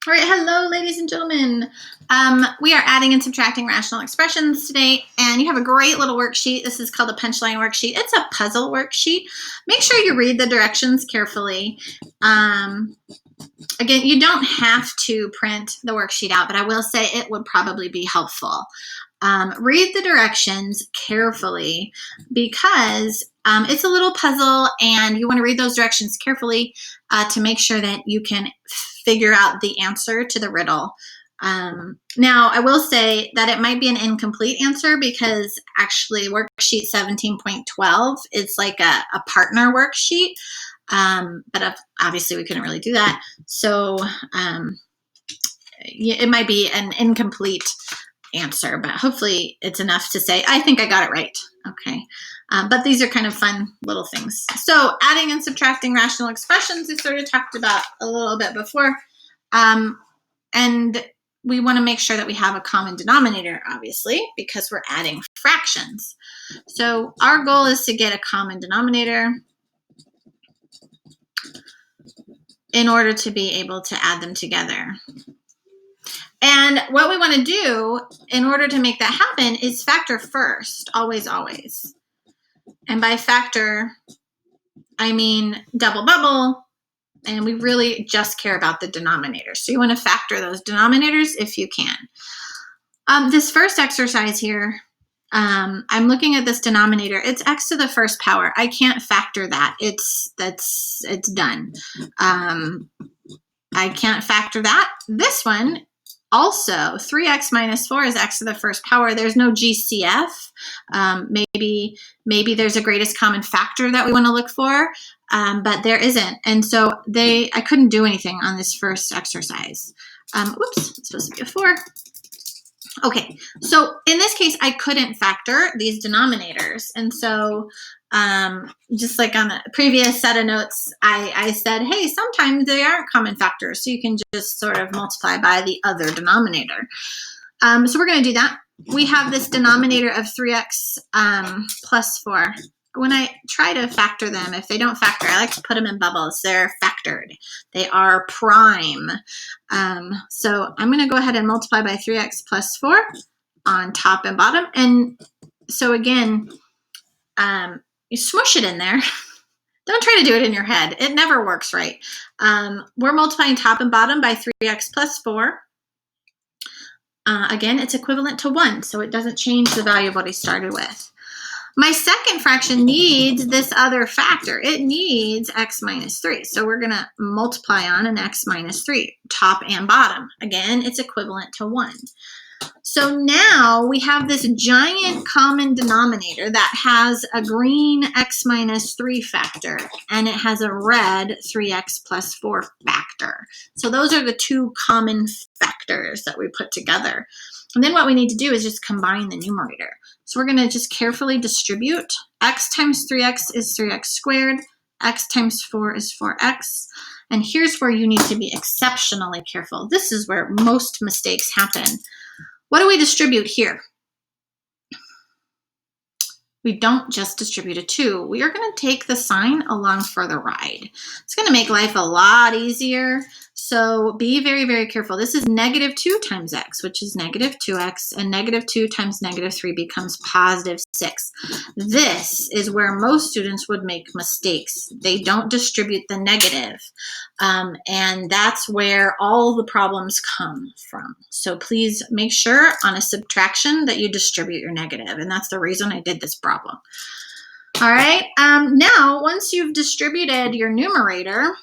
All right, hello, ladies and gentlemen. We are adding and subtracting rational expressions today, and you have a great little worksheet. This is called a punchline worksheet. It's a puzzle worksheet. Make sure you read the directions carefully. Again, you don't have to print the worksheet out, but I will say it would probably be helpful. Read the directions carefully because it's a little puzzle, and you want to read those directions carefully to make sure that you can figure out the answer to the riddle. Now, I will say that it might be an incomplete answer because actually worksheet 17.12 is like a partner worksheet, but obviously we couldn't really do that. So it might be an incomplete answer, but hopefully it's enough to say, I think I got it right. Okay. But these are kind of fun little things. So adding and subtracting rational expressions, we sort of talked about a little bit before. And we want to make sure that we have a common denominator, obviously, because we're adding fractions. So our goal is to get a common denominator in order to be able to add them together. And what we want to do in order to make that happen is factor first, always, always. And by factor, I mean double bubble, and we really just care about the denominators. So you want to factor those denominators if you can. This first exercise here, I'm looking at this denominator. It's x to the first power. I can't factor that. It's done. I can't factor that. This one, also, 3x minus 4 is x to the first power. There's no GCF. Maybe there's a greatest common factor that we want to look for, but there isn't. And so I couldn't do anything on this first exercise. Oops, it's supposed to be a 4. Okay, so in this case, I couldn't factor these denominators. And so just like on the previous set of notes, I said, hey, sometimes they aren't common factors, so you can just sort of multiply by the other denominator. So we're going to do that. We have this denominator of 3x plus 4. When I try to factor them, if they don't factor, I like to put them in bubbles. They're factored. They are prime. So I'm going to go ahead and multiply by 3x plus 4 on top and bottom. And so again, you smush it in there. Don't try to do it in your head. It never works right. We're multiplying top and bottom by 3x plus 4. Again, it's equivalent to 1, so it doesn't change the value of what I started with. My second fraction needs this other factor. It needs x minus 3. So we're going to multiply on an x minus 3, top and bottom. Again, it's equivalent to 1. So now we have this giant common denominator that has a green x minus 3 factor, and it has a red 3x plus 4 factor. So those are the two common factors that we put together. And then what we need to do is just combine the numerator. So we're going to just carefully distribute. X times 3x is 3x squared. X times 4 is 4x. And here's where you need to be exceptionally careful. This is where most mistakes happen. What do we distribute here? We don't just distribute a 2. We are going to take the sign along for the ride. It's going to make life a lot easier. So be very, very careful. This is negative 2 times x, which is negative 2x, and negative 2 times negative 3 becomes positive 6. This is where most students would make mistakes. They don't distribute the negative, and that's where all the problems come from. So please make sure on a subtraction that you distribute your negative, and that's the reason I did this problem. All right, now once you've distributed your numerator,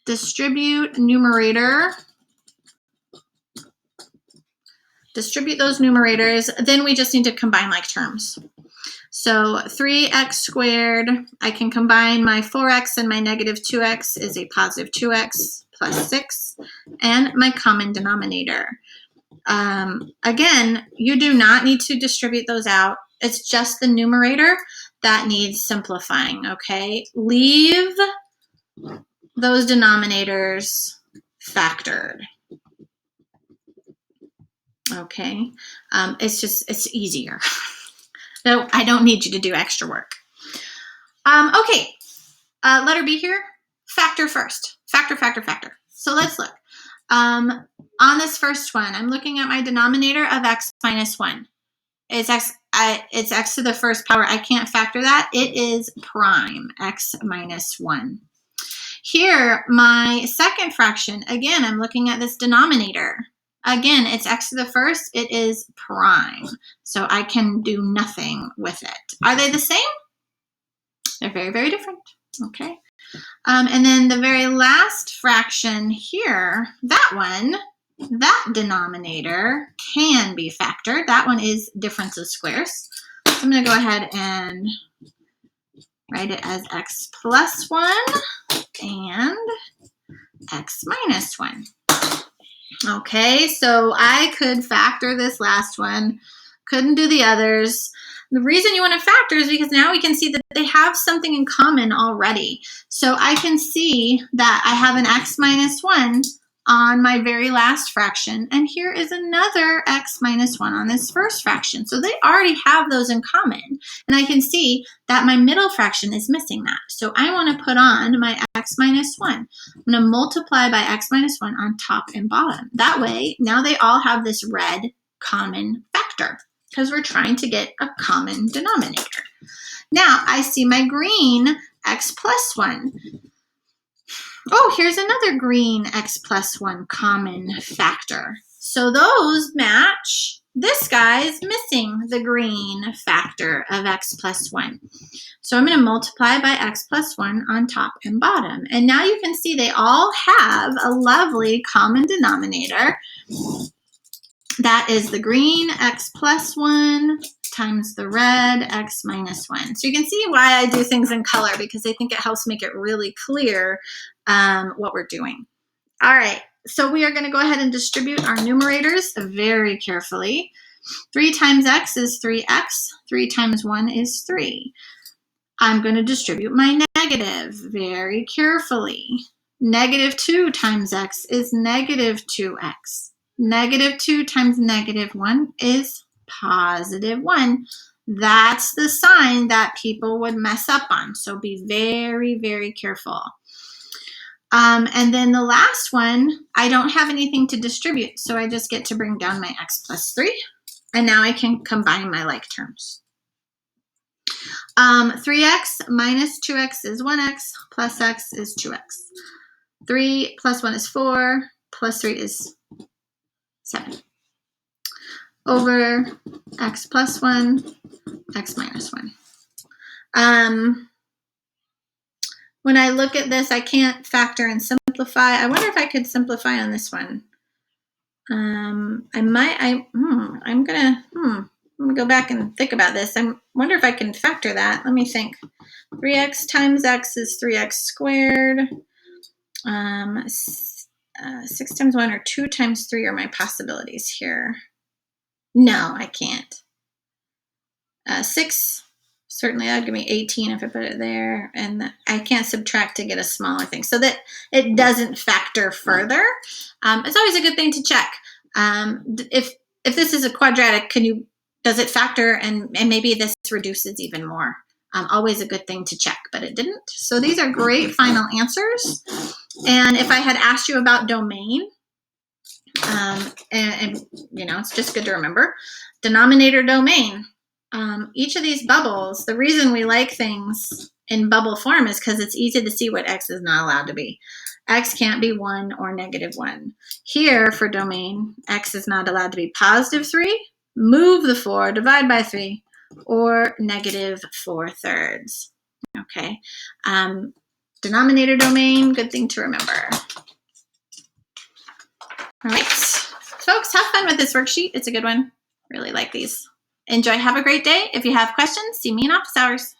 distribute those numerators, then we just need to combine like terms. So 3x squared, I can combine my 4x and my negative 2x is a positive 2x plus 6, and my common denominator. Again, you do not need to distribute those out. It's just the numerator that needs simplifying, okay? Leave those denominators factored. Okay, it's easier. So I don't need you to do extra work. Okay, letter B here, factor first. Factor, factor, factor. So let's look. On this first one, I'm looking at my denominator of x minus 1. It's x to the first power. I can't factor that. It is prime, x minus 1. Here, my second fraction, again, I'm looking at this denominator. Again, it's x to the first. It is prime. So I can do nothing with it. Are they the same? They're very, very different. Okay. And then the very last fraction here, that one, that denominator can be factored. That one is difference of squares. So I'm going to go ahead and write it as x plus 1 and x minus 1. Okay, so I could factor this last one, couldn't do the others. The reason you want to factor is because now we can see that they have something in common already. So I can see that I have an x minus 1 on my very last fraction, and here is another x minus 1 on this first fraction. So they already have those in common, and I can see that my middle fraction is missing that. So I want to put on my x minus 1. I'm going to multiply by x minus 1 on top and bottom. That way, now they all have this red common factor, because we're trying to get a common denominator. Now I see my green x plus 1. Oh, here's another green x plus 1 common factor. So those match. This guy is missing the green factor of x plus 1. So I'm going to multiply by x plus 1 on top and bottom. And now you can see they all have a lovely common denominator. That is the green x plus 1 times the red x minus 1. So you can see why I do things in color, because I think it helps make it really clear what we're doing. All right, so we are going to go ahead and distribute our numerators very carefully. 3 times x is 3x. 3 times 1 is 3. I'm going to distribute my negative very carefully. Negative 2 times x is negative 2x. Negative 2 times negative 1 is positive 1. That's the sign that people would mess up on. So be very, very careful. And then the last one, I don't have anything to distribute. So I just get to bring down my x plus 3. And now I can combine my like terms. 3x minus 2x is 1x, plus x is 2x. 3 plus 1 is 4, plus 3 is 7. Over x plus 1, x minus 1. When I look at this, I can't factor and simplify. I wonder if I could simplify on this one. I'm gonna go back and think about this. I wonder if I can factor that. Let me think. 3x times x is 3x squared. 6 times 1 or 2 times 3 are my possibilities here. No, I can't. 6, certainly that would give me 18 if I put it there. And I can't subtract to get a smaller thing. So that it doesn't factor further. It's always a good thing to check. If this is a quadratic, does it factor and maybe this reduces even more? Always a good thing to check, but it didn't. So these are great final answers. And if I had asked you about domain, and it's just good to remember, denominator domain. Each of these bubbles, the reason we like things in bubble form is because it's easy to see what x is not allowed to be. X can't be 1 or negative 1. Here for domain, x is not allowed to be positive 3, move the 4, divide by 3, or negative 4/3. Okay. Denominator domain, good thing to remember. All right, folks, have fun with this worksheet. It's a good one. Really like these. Enjoy. Have a great day. If you have questions, see me in office hours.